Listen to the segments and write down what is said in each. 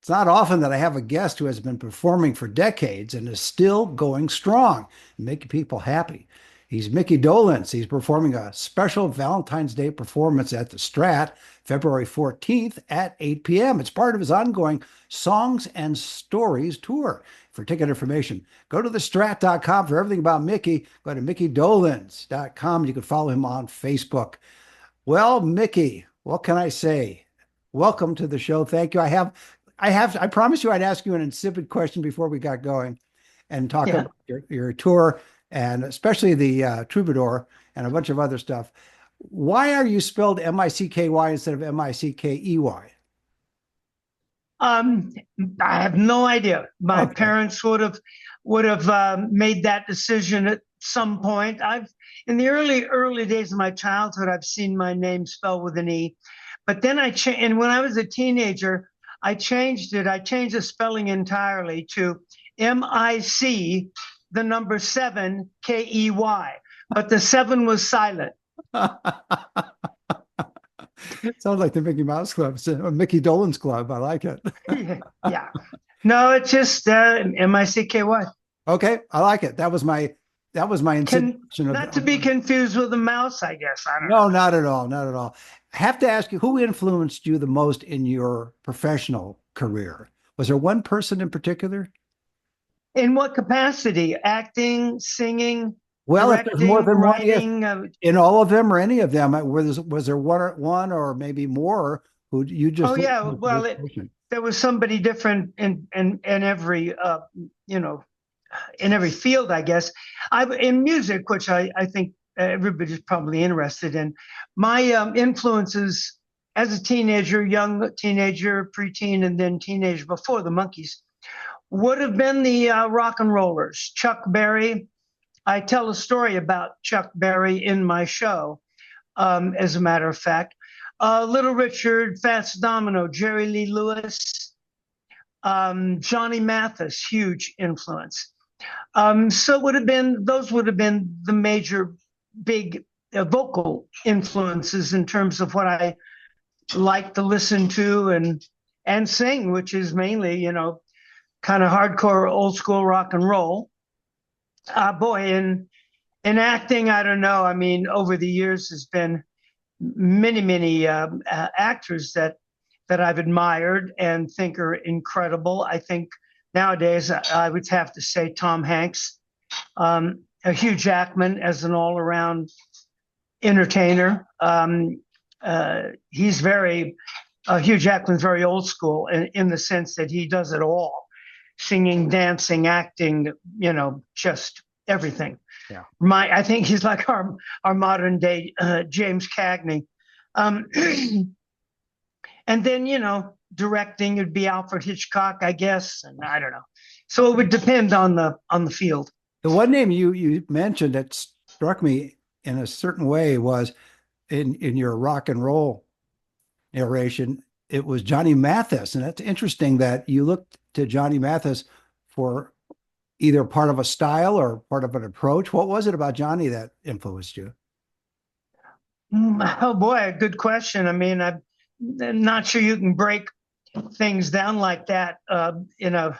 It's not often that I have a guest who has been performing for decades and is still going strong and making people happy. He's Micky Dolenz. He's performing a special Valentine's Day performance at the Strat, February 14th at 8 p.m. It's part of his ongoing Songs and Stories tour. For ticket information, go to thestrat.com for everything about Micky. Go to mickydolenz.com. You can follow him on Facebook. Well, Micky, what can I say? Welcome to the show. Thank you. I promised you I'd ask you an insipid question before we got going and talk Yeah. about your tour and especially the Troubadour and a bunch of other stuff. Why are you spelled M-I-C-K-Y instead of M-I-C-K-E-Y? Um, I have no idea. My Okay. parents would have made that decision at some point. I've in the early days of my childhood, I've seen my name spelled with an E, but then and when I was a teenager, I changed it. I changed the spelling entirely to M-I-C, the number seven, K-E-Y, but the seven was silent. Sounds like the Mickey Mouse Club, a Micky Dolenz Club. I like it. Yeah. No, it's just M-I-C-K-Y. Okay, I like it. That was my insinuation Not to be confused with a mouse, I guess. I don't know. No, not at all. Not at all. I have to ask you, who influenced you the most in your professional career? Was there one person in particular? In what capacity? Acting, singing, Well, if there's more directing, than one, yes, writing? in all of them or any of them, was there one or maybe more who you just Oh yeah. listened to Well, this person? there was somebody different in every you know in every field, I guess. I in music, which I think everybody's probably interested in. My influences as a teenager, young teenager, preteen, and then teenager before the Monkees would have been the rock and rollers. Chuck Berry. I tell a story about Chuck Berry in my show, as a matter of fact. Little Richard, Fats Domino, Jerry Lee Lewis, Johnny Mathis, huge influence. So those would have been the major big vocal influences in terms of what I like to listen to and sing, which is mainly, kind of hardcore old school rock and roll. Boy, in acting, I don't know. I mean, over the years, there's been many actors that I've admired and think are incredible. I think nowadays I would have to say Tom Hanks, Hugh Jackman as an all-around entertainer. He's Hugh Jackman's very old school in the sense that he does it all, singing, dancing, acting, just everything. Yeah. I think he's like our modern day James Cagney. And then, directing would be Alfred Hitchcock, I guess, and I don't know. So it would depend on the field. The one name you mentioned that struck me in a certain way was in your rock and roll narration. It was Johnny Mathis, and it's interesting that you looked to Johnny Mathis for either part of a style or part of an approach. What was it about Johnny that influenced you? Oh boy, good question. I mean, I'm not sure you can break things down like that in a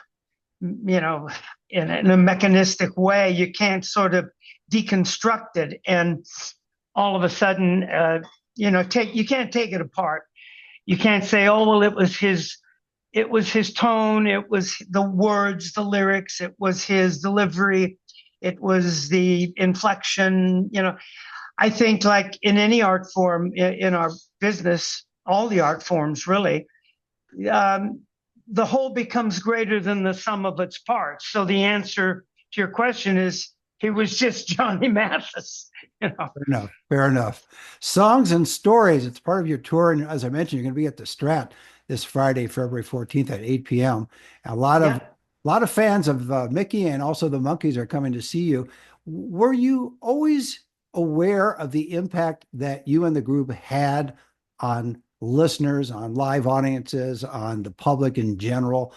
in a mechanistic way. You can't sort of deconstruct it and all of a sudden you can't take it apart. You can't say, oh well, it was his tone, it was the words, the lyrics, it was his delivery, it was the inflection. I think like in any art form in our business, all the art forms really, the whole becomes greater than the sum of its parts. So the answer to your question is he was just Johnny Mathis. Fair enough. Fair enough. Songs and Stories. It's part of your tour. And as I mentioned, you're going to be at the Strat this Friday, February 14th at 8 p.m. A lot of fans of Micky and also the Monkees are coming to see you. Were you always aware of the impact that you and the group had on listeners, on live audiences, on the public in general?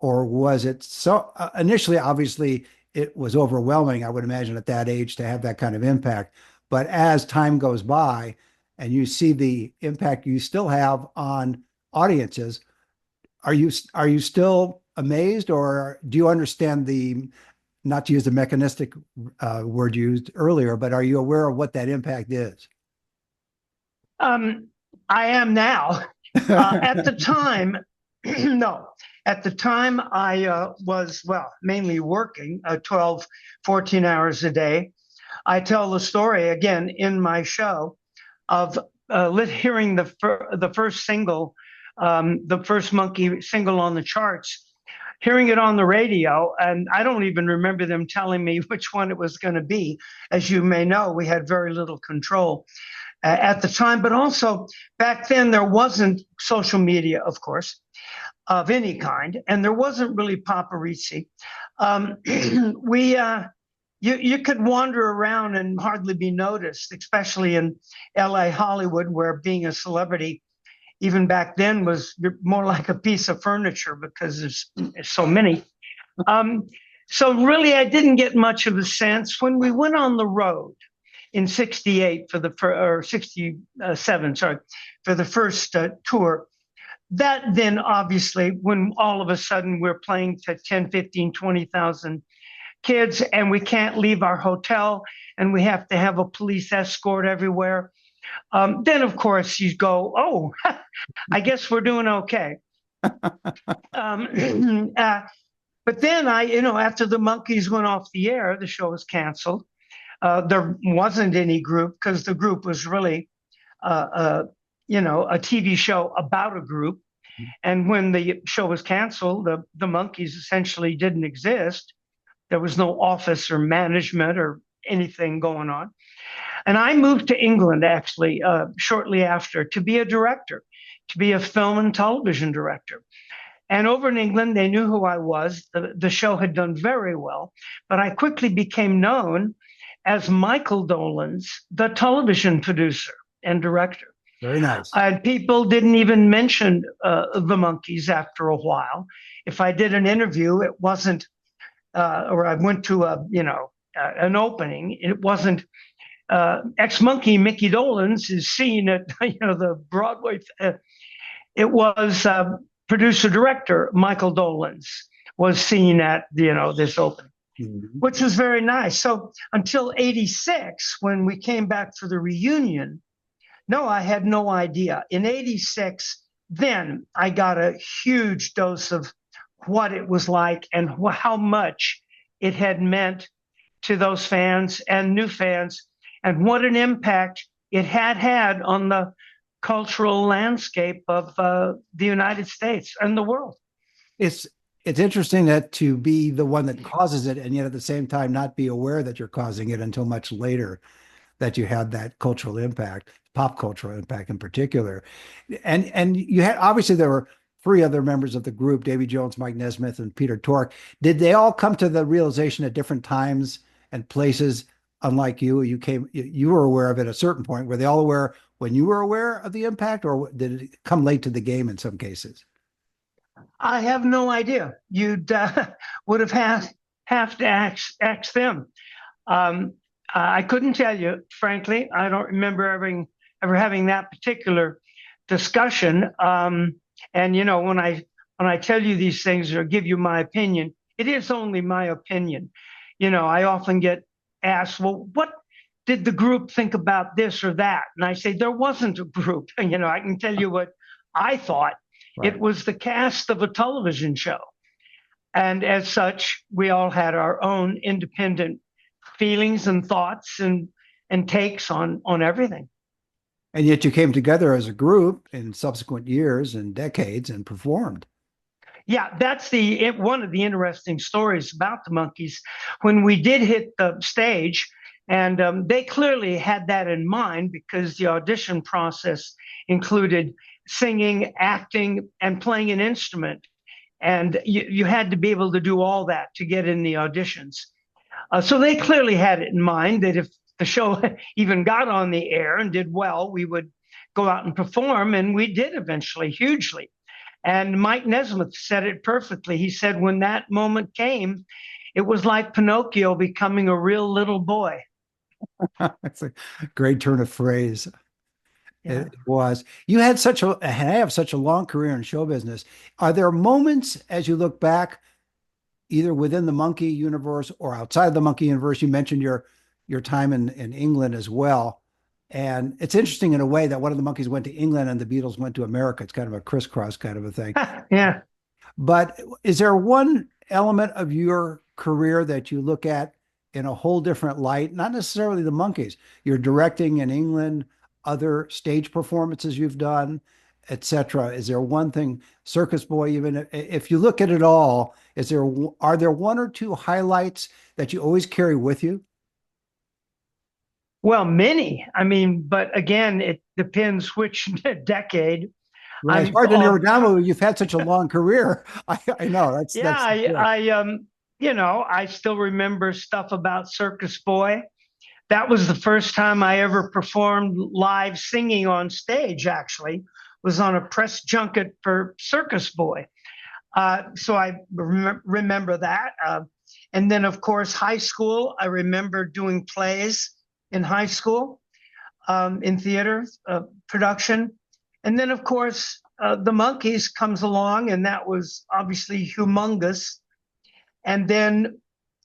Or was it so initially, obviously, it was overwhelming, I would imagine, at that age to have that kind of impact. But as time goes by and you see the impact you still have on audiences, are you still amazed, or do you understand the, not to use the mechanistic word used earlier, but are you aware of what that impact is? Um, I am now. At the time, no. At the time, I was, well, mainly working 12, 14 hours a day. I tell the story again in my show of hearing the first single, the first Monkee single on the charts, hearing it on the radio, and I don't even remember them telling me which one it was going to be. As you may know, we had very little control at the time, but also back then there wasn't social media, of course, of any kind, and there wasn't really paparazzi. We you could wander around and hardly be noticed, especially in LA, Hollywood, where being a celebrity even back then was more like a piece of furniture because there's so many. Um, so really, I didn't get much of a sense when we went on the road in '68 for the or '67, sorry, for the first tour. That then obviously, when all of a sudden we're playing to 10, 15, 20,000 kids and we can't leave our hotel and we have to have a police escort everywhere. Then, of course, you go, oh, I guess we're doing okay. But then after the Monkees went off the air, the show was canceled. There wasn't any group because the group was really, a TV show about a group. And when the show was canceled, the Monkees essentially didn't exist. There was no office or management or anything going on. And I moved to England actually shortly after to be a director, to be a film and television director. And over in England, they knew who I was. The show had done very well, but I quickly became known as Michael Dolenz, the television producer and director. Very nice. And people didn't even mention the Monkees after a while. If I did an interview, it wasn't, or I went to an opening, it wasn't ex-Monkee Micky Dolenz is seen at the Broadway. It was producer director Michael Dolenz was seen at this opening, which was very nice. So until '86, when we came back for the reunion, no, I had no idea. In '86, then I got a huge dose of what it was like and how much it had meant to those fans and new fans, and what an impact it had on the cultural landscape of the United States and the world. It's interesting that to be the one that causes it, and yet at the same time not be aware that you're causing it until much later, that you had that cultural impact, pop cultural impact in particular. And you had, obviously there were three other members of the group, Davy Jones, Mike Nesmith, and Peter Tork. Did they all come to the realization at different times and places? Unlike you were aware of it at a certain point. Were they all aware when you were aware of the impact, or did it come late to the game in some cases? I have no idea. You'd would have to ask them. I couldn't tell you, frankly. I don't remember ever having that particular discussion. And when I tell you these things or give you my opinion, it is only my opinion. I often get asked, well, what did the group think about this or that? And I say, there wasn't a group. I can tell you what I thought. Right. It was the cast of a television show. And as such, we all had our own independent feelings and thoughts and takes on everything. And yet you came together as a group in subsequent years and decades and performed. Yeah, that's one of the interesting stories about the Monkees. When we did hit the stage, and they clearly had that in mind because the audition process included singing, acting, and playing an instrument. And you had to be able to do all that to get in the auditions. So they clearly had it in mind that if the show even got on the air and did well, we would go out and perform. And we did eventually, hugely. And Mike Nesmith said it perfectly. He said, when that moment came, it was like Pinocchio becoming a real little boy. That's a great turn of phrase. Yeah. It was. You had such a have such a long career in show business. Are there moments as you look back, either within the Monkee universe or outside the Monkee universe? You mentioned your time in England as well. And it's interesting in a way that one of the Monkees went to England and the Beatles went to America. It's kind of a crisscross kind of a thing. Yeah. But is there one element of your career that you look at in a whole different light? Not necessarily the Monkees. You're directing in England, other stage performances you've done, etc. Is there one thing, Circus Boy, even if you look at it all, are there one or two highlights that you always carry with you? Well, many. I mean, but again, it depends which decade. Right. It's I'm hard to narrow all, down when you've had such a long career. I know yeah, that's good. I still remember stuff about Circus Boy. That was the first time I ever performed live singing on stage, actually, was on a press junket for Circus Boy. So I remember that. And then, of course, high school, I remember doing plays in high school, in theater production. And then, of course, the Monkees comes along, and that was obviously humongous. And then,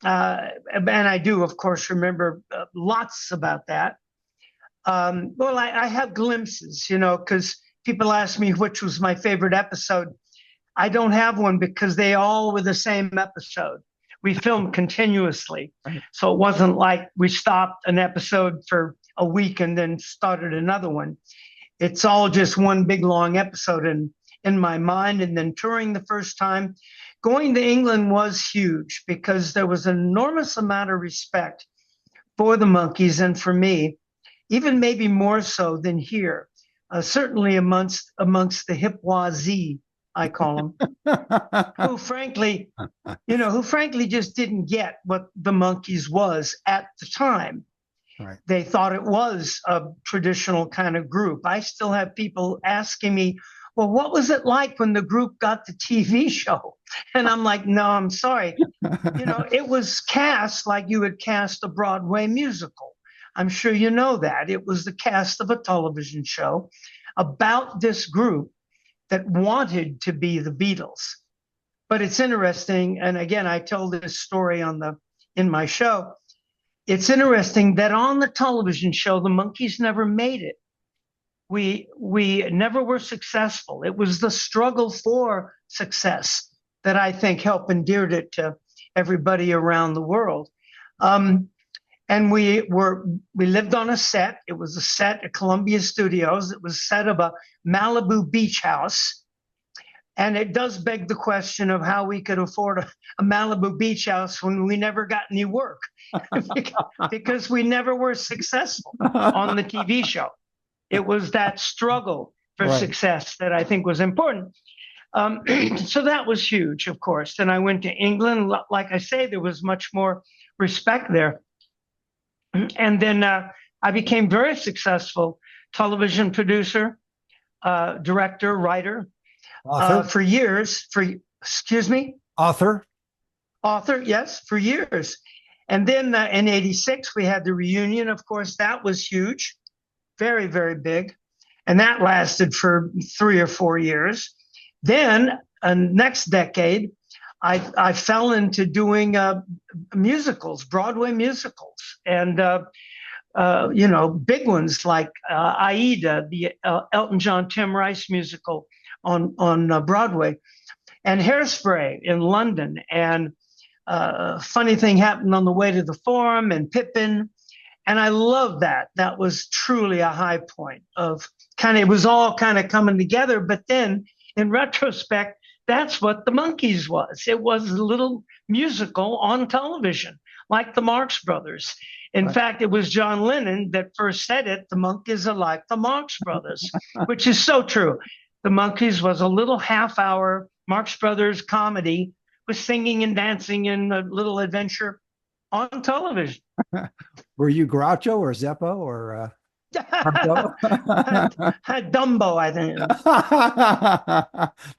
and I do, of course, remember lots about that. Well, I have glimpses, because people ask me which was my favorite episode. I don't have one because they all were the same episode. We filmed continuously. So it wasn't like we stopped an episode for a week and then started another one. It's all just one big long episode in my mind. And then touring the first time, going to England was huge because there was an enormous amount of respect for the Monkees and for me, even maybe more so than here. Certainly amongst the hipwazi, I call them, who frankly, who frankly just didn't get what the Monkees was at the time. Right. They thought it was a traditional kind of group. I still have people asking me, well, what was it like when the group got the TV show? And I'm like, no, I'm sorry. It was cast like you would cast a Broadway musical. I'm sure you know that. It was the cast of a television show about this group that wanted to be the Beatles. But it's interesting, and again, I told this story in my show. It's interesting that on the television show, the Monkees never made it. We never were successful. It was the struggle for success that I think helped endeared it to everybody around the world. And we lived on a set. It was a set at Columbia Studios. It was a set of a Malibu beach house. And it does beg the question of how we could afford a Malibu beach house when we never got any work because we never were successful on the TV show. It was that struggle for success that I think was important. So that was huge, of course. Then I went to England. Like I say, there was much more respect there. And then I became very successful television producer, director, writer for years. Excuse me? Author, yes, for years. And then in '86, we had the reunion. Of course, that was huge, very, very big. And that lasted for 3 or 4 years. Then next decade, I fell into doing musicals, Broadway musicals, and big ones like Aida, the Elton John Tim Rice musical on Broadway, and Hairspray in London, and Funny Thing Happened on the Way to the Forum, and Pippin. And I love that. That was truly a high point of it was all kind of coming together. But then in retrospect, that's what the Monkees was. It was a little musical on television, like the Marx Brothers. In fact, it was John Lennon that first said it. The Monkees are like the Marx Brothers, which is so true. The Monkees was a little half-hour Marx Brothers comedy with singing and dancing and a little adventure on television. Were you Groucho or Zeppo or Dumbo, I think.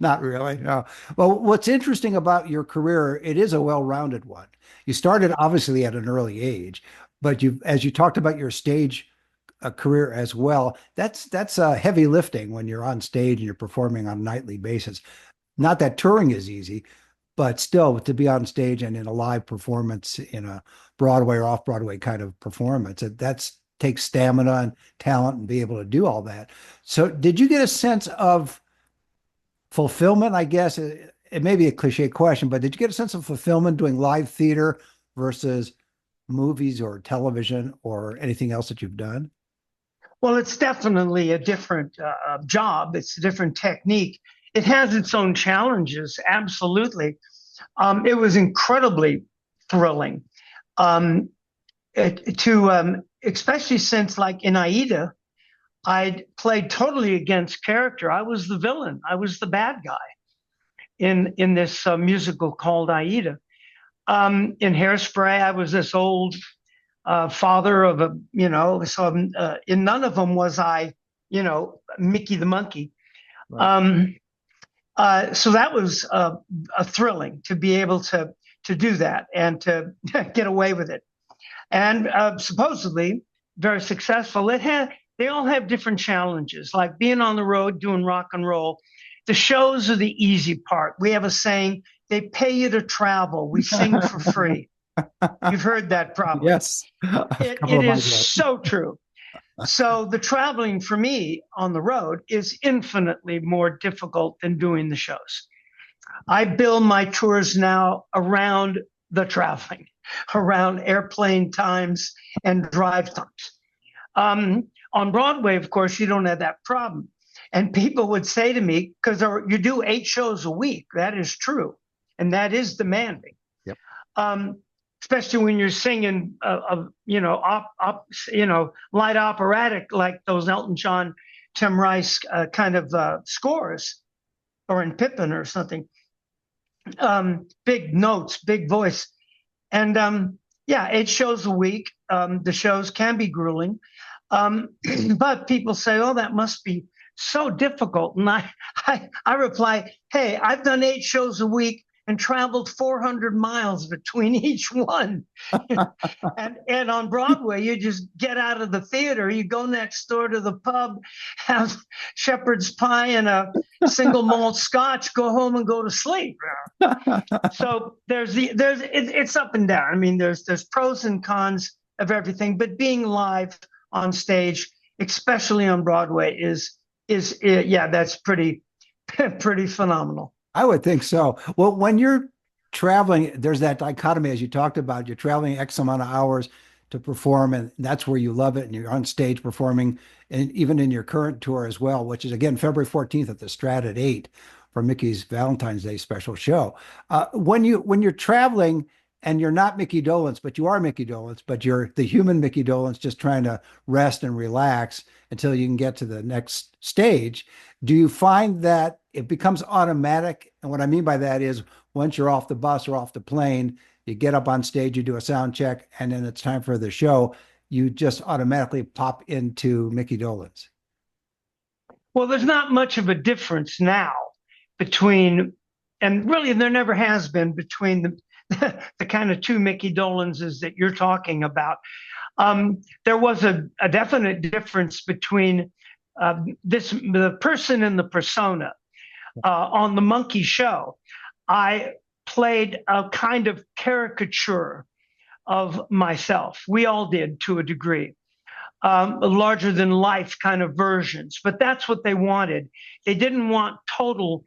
Not really. No. Well, what's interesting about your career, it is a well-rounded one. You started obviously at an early age, but as you talked about your stage a career as well. That's heavy lifting when you're on stage and you're performing on a nightly basis. Not that touring is easy, but still to be on stage and in a live performance in a Broadway or off Broadway kind of performance, that's takes stamina and talent and be able to do all that. So, did you get a sense of fulfillment? I guess it may be a cliche question, but did you get a sense of fulfillment doing live theater versus movies or television or anything else that you've done? Well, it's definitely a different job. It's a different technique. It has its own challenges, absolutely. It was incredibly thrilling especially since, like in Aida, I played totally against character. I was the villain. I was the bad guy in this musical called Aida. In Hairspray, I was this old father of a, so in none of them was I, Mickey the monkey. Right. So that was a thrilling to be able to do that and to get away with it. And supposedly very successful. They all have different challenges, like being on the road doing rock and roll. The shows are the easy part. We have a saying, they pay you to travel. We sing for free. You've heard that probably. Yes. It is so true. So the traveling for me on the road is infinitely more difficult than doing the shows. I build my tours now around the traveling, around airplane times and drive times. On Broadway, of course, you don't have that problem. And people would say to me, because you do 8 shows a week, that is true. And that is demanding. Yep. Especially when you're singing, light operatic, like those Elton John, Tim Rice kind of scores, or in Pippin or something. Big notes, big voice. And 8 shows a week. The shows can be grueling. But people say, oh, that must be so difficult. And I reply, hey, I've done 8 shows a week and traveled 400 miles between each one. and on Broadway, you just get out of the theater, you go next door to the pub, have shepherd's pie and a single malt scotch, go home and go to sleep. So it's up and down. I mean, there's pros and cons of everything, but being live on stage, especially on Broadway, is that's pretty phenomenal. I would think so. Well, when you're traveling, there's that dichotomy, as you talked about. You're traveling X amount of hours to perform, and that's where you love it. And you're on stage performing, and even in your current tour as well, which is again February 14th at the Strat at 8 for Mickey's Valentine's Day special show. When you're traveling and you're not Micky Dolenz, but you are Micky Dolenz, but you're the human Micky Dolenz, just trying to rest and relax until you can get to the next stage. Do you find that it becomes automatic? And what I mean by that is once you're off the bus or off the plane, you get up on stage, you do a sound check, and then it's time for the show. You just automatically pop into Micky Dolenz. Well, there's not much of a difference now between, and really there never has been, between the kind of 2 Micky Dolenzes that you're talking about. There was a definite difference between the person and the persona. On the Monkee show, I played a kind of caricature of myself. We all did to a degree, larger than life kind of versions, but that's what they wanted. They didn't want total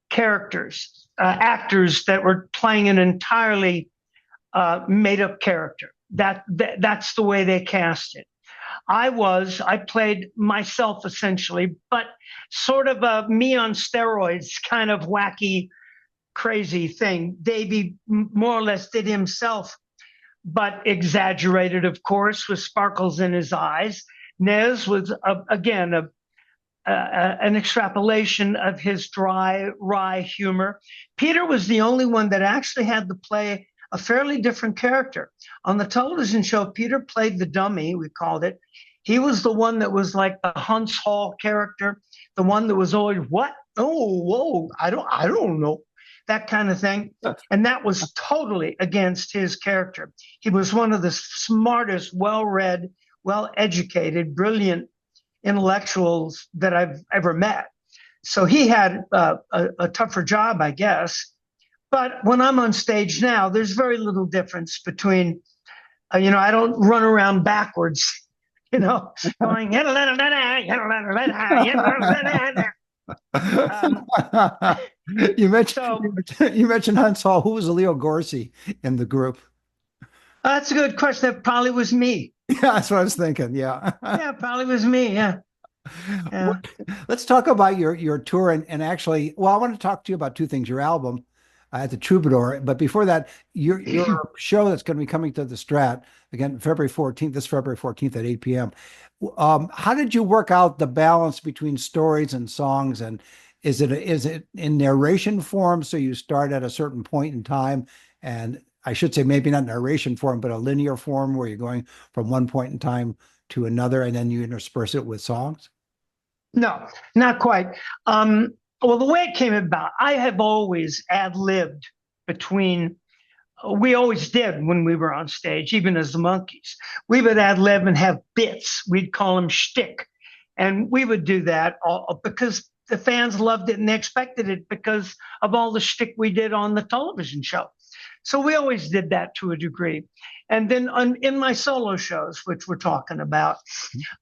characters, actors that were playing an entirely made up character. That's the way they cast it. I played myself essentially, but sort of a me on steroids kind of wacky, crazy thing. Davey more or less did himself, but exaggerated, of course, with sparkles in his eyes. Nez was, again, an extrapolation of his dry, wry humor. Peter was the only one that actually had to play a fairly different character. On the television show, Peter played the dummy, we called it. He was the one that was like the Hunts Hall character, the one that was always, what? Oh, whoa, I don't know, that kind of thing. And that was totally against his character. He was one of the smartest, well-read, well-educated, brilliant intellectuals that I've ever met. So he had a tougher job, I guess. But when I'm on stage now, there's very little difference between, I don't run around backwards, going, You mentioned so you mentioned Hans Hall. Who was Leo Gorcey in the group? that's a good question. That probably was me. Yeah, that's what I was thinking. Yeah. Yeah, probably was me. Yeah. Yeah. Let's talk about your tour and actually, well, I want to talk to you about two things: your album, At the Troubadour, but before that, your show that's going to be coming to the Strat again February 14th, this February 14th at 8 p.m. How did you work out the balance between stories and songs, and is it in narration form? So you start at a certain point in time, and I should say maybe not narration form, but a linear form where you're going from one point in time to another, and then you intersperse it with songs? No, not quite. Well, the way it came about, I have always ad-libbed between, we always did when we were on stage, even as the Monkees. We would ad-lib and have bits. We'd call them shtick. And we would do that because the fans loved it and they expected it because of all the shtick we did on the television show. So we always did that to a degree. And then in my solo shows, which we're talking about,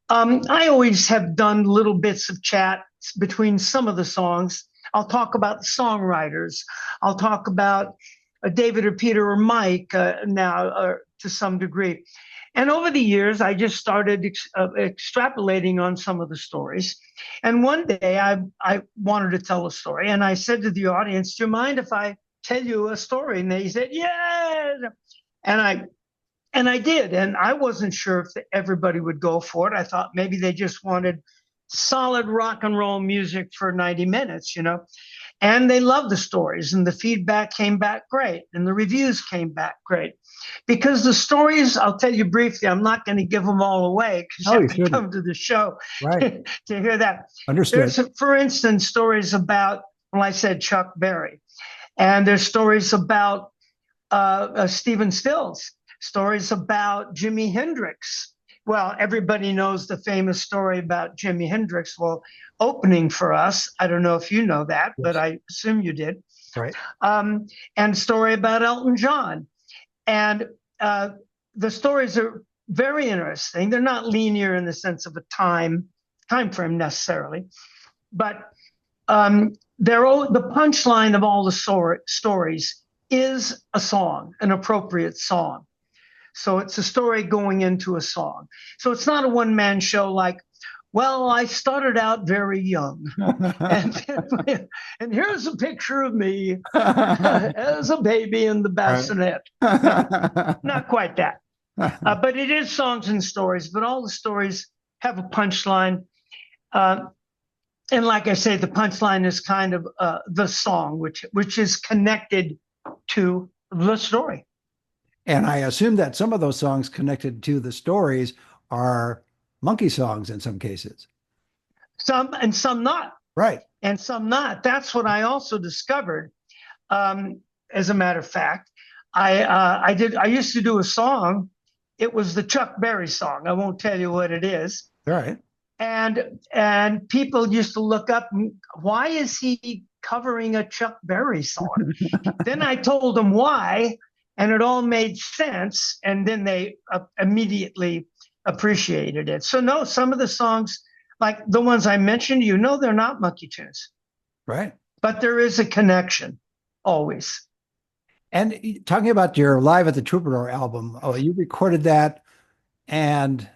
I always have done little bits of chat between some of the songs. I'll talk about the songwriters. I'll talk about David or Peter or Mike now to some degree. And over the years, I just started extrapolating on some of the stories. And one day I wanted to tell a story. And I said to the audience, do you mind if I tell you a story? And they said, yeah. And I did. And I wasn't sure if everybody would go for it. I thought maybe they just wanted solid rock and roll music for 90 minutes, And they loved the stories, and the feedback came back great, and the reviews came back great. Because the stories, I'll tell you briefly, I'm not going to give them all away because you have to come to the show to hear that. Understood. There's, for instance, stories about, well, I said Chuck Berry, and there's stories about Stephen Stills, stories about Jimi Hendrix. Well, everybody knows the famous story about Jimi Hendrix. Well, opening for us, I don't know if you know that, but I assume you did. Right. And story about Elton John. And the stories are very interesting. They're not linear in the sense of a time frame necessarily, but the punchline of all the stories is a song, an appropriate song. So it's a story going into a song. So it's not a one-man show like, well, I started out very young. and here's a picture of me as a baby in the bassinet. Not quite that. But it is songs and stories, but all the stories have a punchline. And like I say, the punchline is kind of the song, which is connected to the story. And I assume that some of those songs connected to the stories are Monkee songs in some cases. Some and some not. Right. And some not. That's what I also discovered. As a matter of fact, I used to do a song. It was the Chuck Berry song. I won't tell you what it is. All right. And people used to look up, why is he covering a Chuck Berry song? Then I told them why, and it all made sense. And then they immediately appreciated it. So no, some of the songs, like the ones I mentioned, they're not Monkee tunes. Right. But there is a connection, always. And talking about your Live at the Troubadour album, you recorded that, and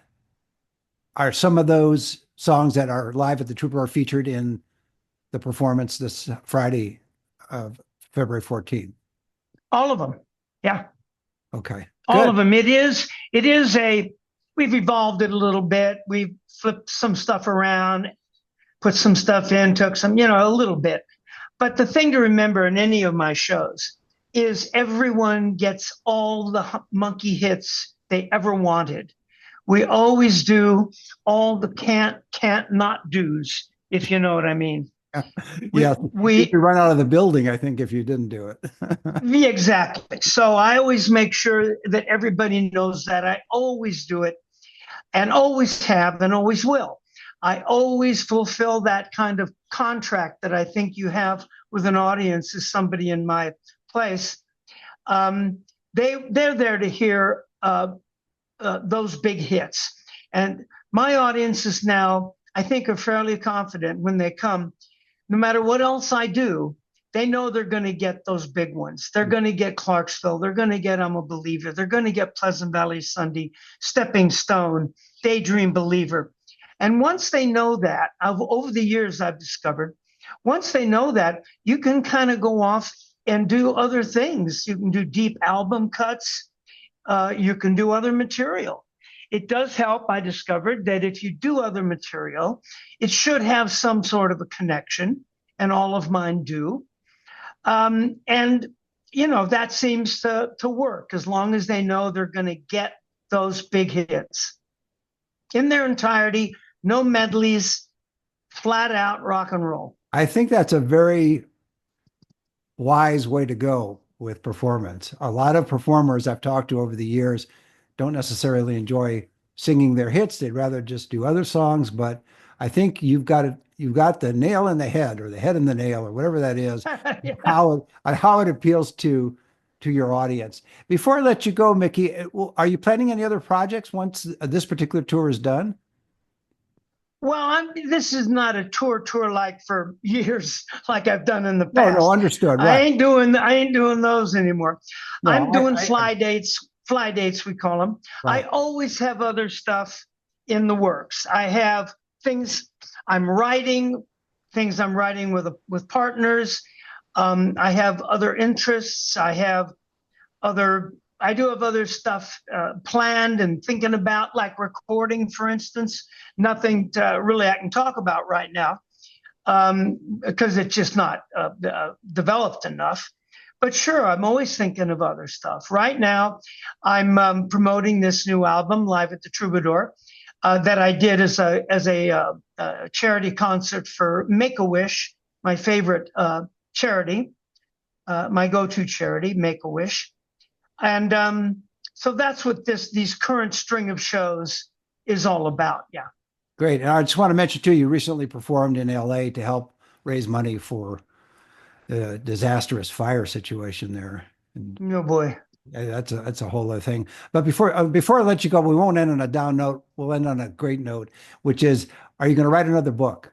are some of those songs that are Live at the Troubadour featured in the performance this Friday of February 14th? All of them. Yeah. Okay. All of them. We've evolved it a little bit. We've flipped some stuff around, put some stuff in, took some, a little bit. But the thing to remember in any of my shows is everyone gets all the Monkee hits they ever wanted. We always do all the can't not do's, if you know what I mean. We run out of the building, I think, if you didn't do it. Yeah, exactly. So I always make sure that everybody knows that. I always do it. and always have and always will. I always fulfill that kind of contract that I think you have with an audience as somebody in my place. They're there to hear those big hits. And my audiences now, I think, are fairly confident when they come. No matter what else I do, they know they're going to get those big ones. They're going to get Clarksville. They're going to get I'm a Believer. They're going to get Pleasant Valley Sunday, Stepping Stone, Daydream Believer. And once they know that, over the years I've discovered, once they know that, you can kind of go off and do other things. You can do deep album cuts. You can do other material. It does help, I discovered, that if you do other material, it should have some sort of a connection, and all of mine do. And, you know, that seems to work as long as they know they're going to get those big hits in their entirety, no medleys, flat out rock and roll. I think that's a very wise way to go with performance. A lot of performers I've talked to over the years don't necessarily enjoy singing their hits. They'd rather just do other songs. But I think you've got the nail in the head, or the head in the nail, or whatever that is, Yeah. how it appeals to your audience. Before I let you go, Micky, are you planning any other projects once this particular tour is done? Well, this is not a tour like for years, like I've done in the No, past. no, understood. I Right. ain't doing those anymore. No, I'm doing fly dates we call them. right. I always have other stuff in the works. I have things I'm writing, with partners. I have other interests. I do have other stuff planned and thinking about, like recording, for instance. Nothing really I can talk about right now because it's just not developed enough. But sure, I'm always thinking of other stuff. Right now, I'm promoting this new album, Live at the Troubadour, that I did as a charity concert for Make-A-Wish, my favorite charity, my go-to charity, Make-A-Wish. And so that's what these current string of shows is all about. Yeah. Great. And I just want to mention too, you recently performed in LA to help raise money for the disastrous fire situation there. And Oh boy. that's a whole other thing. But before I let you go, we won't end on a down note. We'll end on a great note, which is, are you going to write another book?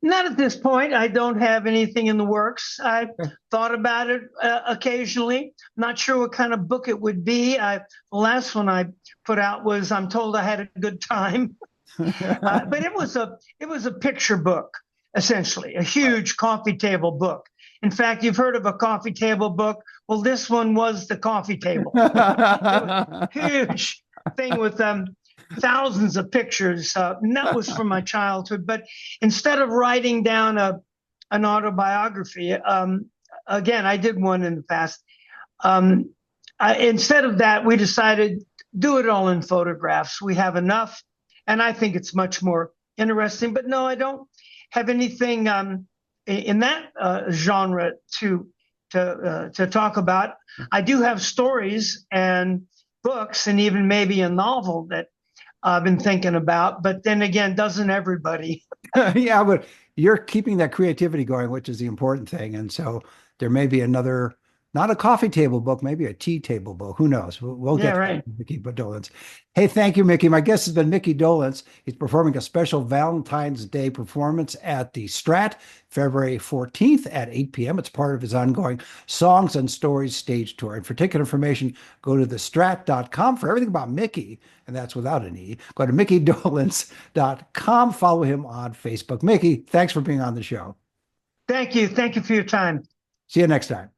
Not at this point. I don't have anything in the works. I thought about it occasionally. Not sure what kind of book it would be. The last one I put out was "I'm Told I Had a Good Time," but it was a picture book, essentially, a huge coffee table book. In fact, you've heard of a coffee table book. Well, this one was the coffee table. It was a huge thing with thousands of pictures. And that was from my childhood. But instead of writing down an autobiography, again, I did one in the past. Instead of that, we decided do it all in photographs. We have enough, and I think it's much more interesting. But no, I don't have anything in that genre to talk about. I do have stories and books, and even maybe a novel that I've been thinking about, but then again, doesn't everybody? Yeah, but you're keeping that creativity going, which is the important thing. And so there may be another, not a coffee table book, maybe a tea table book. Who knows? We'll get to Right. Micky Dolenz. Hey, thank you, Micky. My guest has been Micky Dolenz. He's performing a special Valentine's Day performance at the Strat, February 14th at 8 p.m. It's part of his ongoing Songs and Stories stage tour. And for ticket information, go to thestrat.com for everything about Micky, and that's without an E. Go to mickydolenz.com. Follow him on Facebook. Micky, thanks for being on the show. Thank you. Thank you for your time. See you next time.